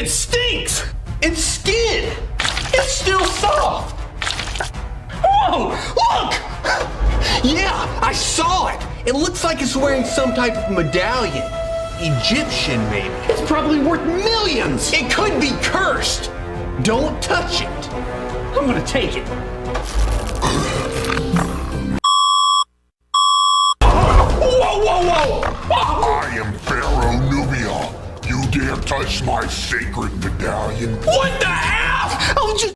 It stinks! It's skin! It's still soft! Whoa! Look! Yeah, I saw it! It looks like it's wearing some type of medallion. Egyptian, maybe. It's probably worth millions! It could be cursed! Don't touch it! I'm gonna take it. Whoa, whoa, whoa! I am Pharaoh Nubia. You dare touch my sacred medallion? What the F? Oh, just